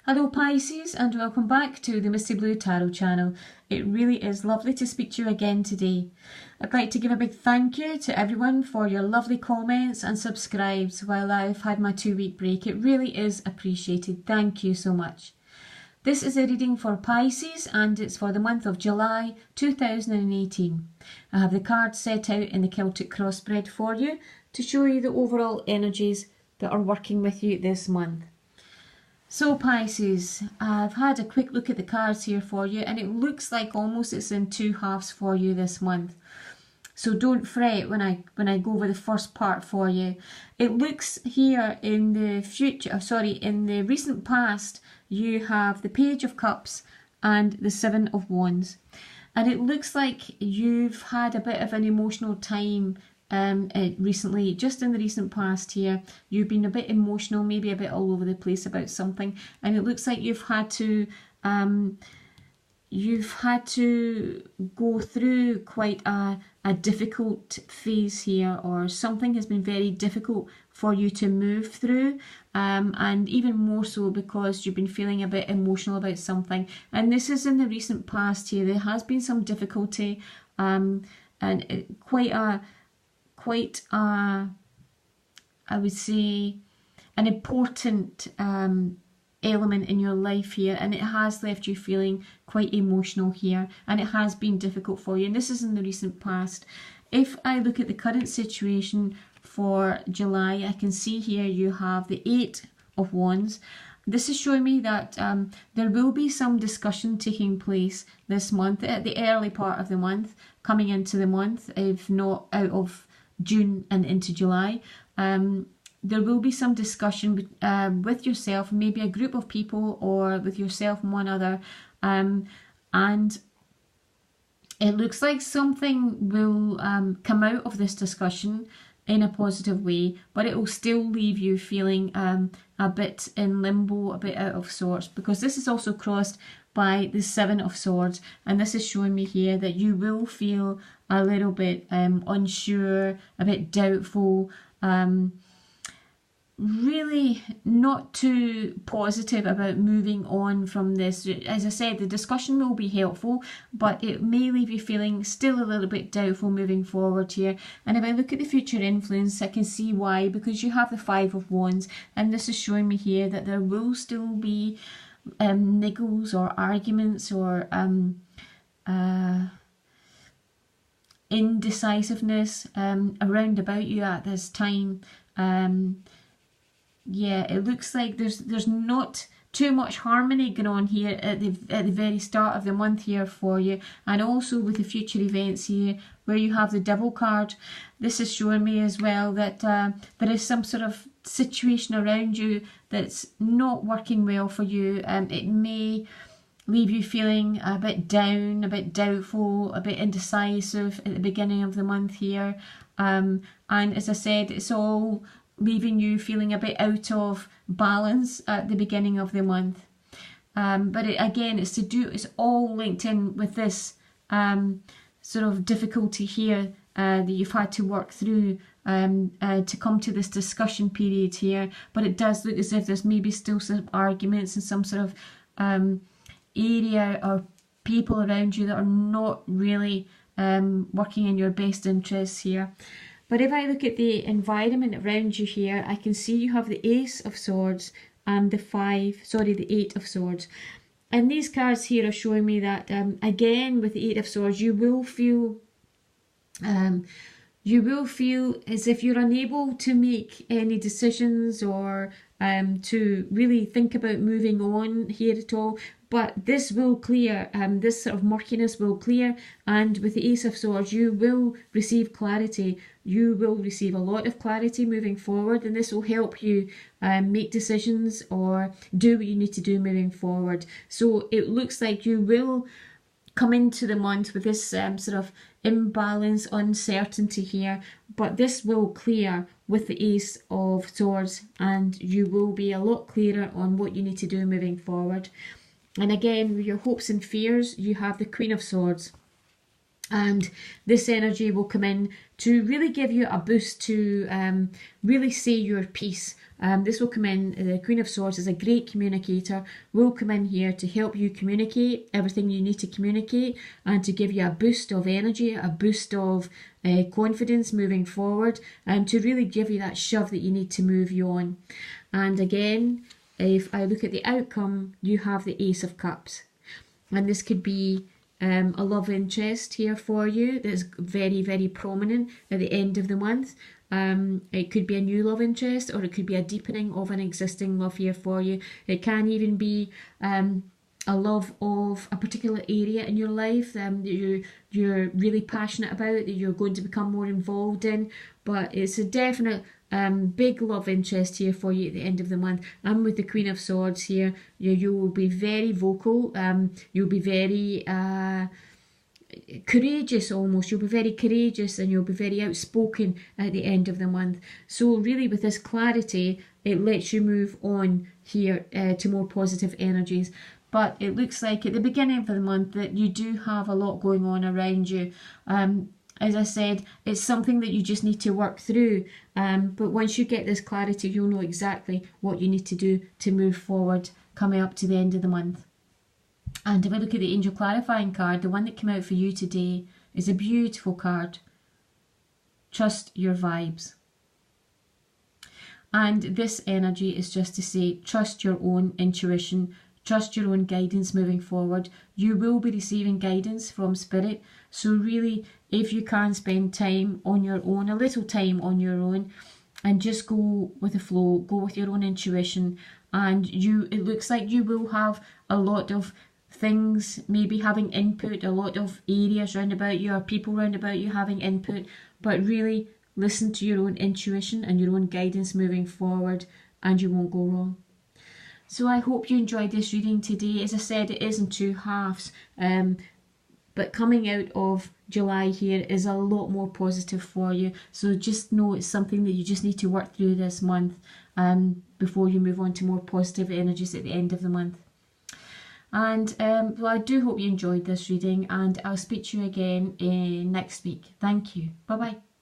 Hello Pisces, and welcome back to the Misty Blue Tarot channel. It really is lovely to speak to you again today. I'd like to give a big thank you to everyone for your lovely comments and subscribes while I've had my 2-week break. It really is appreciated. Thank you so much. This is a reading for Pisces and it's for the month of July 2018. I have the cards set out in the Celtic crossbreed for you to show you the overall energies that are working with you this month. So Pisces, I've had a quick look at the cards here for you and it looks like almost it's in two halves for you this month. So don't fret when I go over the first part for you. It looks here in the future, in the recent past, you have the Page of Cups and the Seven of Wands. And it looks like you've had a bit of an emotional time recently, just in the recent past here. You've been a bit emotional, maybe a bit all over the place about something, and it looks like you've had to go through quite a difficult phase here, or something has been very difficult for you to move through, and even more so because you've been feeling a bit emotional about something. And this is in the recent past here. There has been some difficulty, and quite I would say an important element in your life here, and it has left you feeling quite emotional here, and it has been difficult for you, and this is in the recent past. If I look at the current situation for July, I can see here you have the Eight of Wands. This is showing me that there will be some discussion taking place this month, at the early part of the month, coming into the month, if not out of June and into July. There will be some discussion with yourself, maybe a group of people, or with yourself and one other, and it looks like something will come out of this discussion in a positive way, but it will still leave you feeling a bit in limbo, a bit out of sorts, because this is also crossed by the Seven of Swords, and this is showing me here that you will feel a little bit unsure, a bit doubtful, really not too positive about moving on from this. As I said, the discussion will be helpful, but it may leave you feeling still a little bit doubtful moving forward here. And if I look at the future influence, I can see why, because you have the Five of Wands, and this is showing me here that there will still be niggles or arguments or indecisiveness around about you at this time. Yeah, it looks like there's not too much harmony going on here at the very start of the month here for you, and also with the future events here where you have the Devil card. This is showing me as well that there is some sort of situation around you that's not working well for you. It may leave you feeling a bit down, a bit doubtful, a bit indecisive at the beginning of the month here, and as I said, it's all leaving you feeling a bit out of balance at the beginning of the month. But again, it's all linked in with this sort of difficulty here that you've had to work through to come to this discussion period here. But it does look as if there's maybe still some arguments and some sort of area or people around you that are not really working in your best interests here. But if I look at the environment around you here, I can see you have the Ace of Swords and the Eight of Swords. And these cards here are showing me that, again, with the Eight of Swords, you will feel as if you're unable to make any decisions or to really think about moving on here at all. But this will clear, this sort of murkiness will clear, and with the Ace of Swords you will receive clarity. You will receive a lot of clarity moving forward, and this will help you make decisions or do what you need to do moving forward. So it looks like you will come into the month with this sort of imbalance, uncertainty here, but this will clear with the Ace of Swords, and you will be a lot clearer on what you need to do moving forward. And again, with your hopes and fears, you have the Queen of Swords. And this energy will come in to really give you a boost to really say your piece. This will come in, the Queen of Swords is a great communicator, will come in here to help you communicate everything you need to communicate and to give you a boost of energy, a boost of confidence moving forward, and to really give you that shove that you need to move you on. And again, if I look at the outcome, you have the Ace of Cups. And this could be a love interest here for you that's very, very prominent at the end of the month. It could be a new love interest, or it could be a deepening of an existing love here for you. It can even be a love of a particular area in your life that you're really passionate about, that you're going to become more involved in. But it's a definite big love interest here for you at the end of the month. And with the Queen of Swords here, you will be very vocal. You'll be very courageous almost. You'll be very courageous and you'll be very outspoken at the end of the month. So really with this clarity, it lets you move on here to more positive energies. But it looks like at the beginning of the month that you do have a lot going on around you. As I said, it's something that you just need to work through. But once you get this clarity, you'll know exactly what you need to do to move forward coming up to the end of the month. And if I look at the Angel Clarifying card, the one that came out for you today is a beautiful card. Trust your vibes. And this energy is just to say, trust your own intuition, trust your own guidance moving forward. You will be receiving guidance from Spirit. So really, if you can spend time on your own, a little time on your own, and just go with the flow, go with your own intuition, and it looks like you will have a lot of things maybe having input, a lot of areas round about you or people round about you having input, but really listen to your own intuition and your own guidance moving forward, and you won't go wrong. So I hope you enjoyed this reading today. As I said, it is in two halves, but coming out of July here is a lot more positive for you. So just know it's something that you just need to work through this month before you move on to more positive energies at the end of the month. And well, I do hope you enjoyed this reading, and I'll speak to you again next week. Thank you. Bye-bye.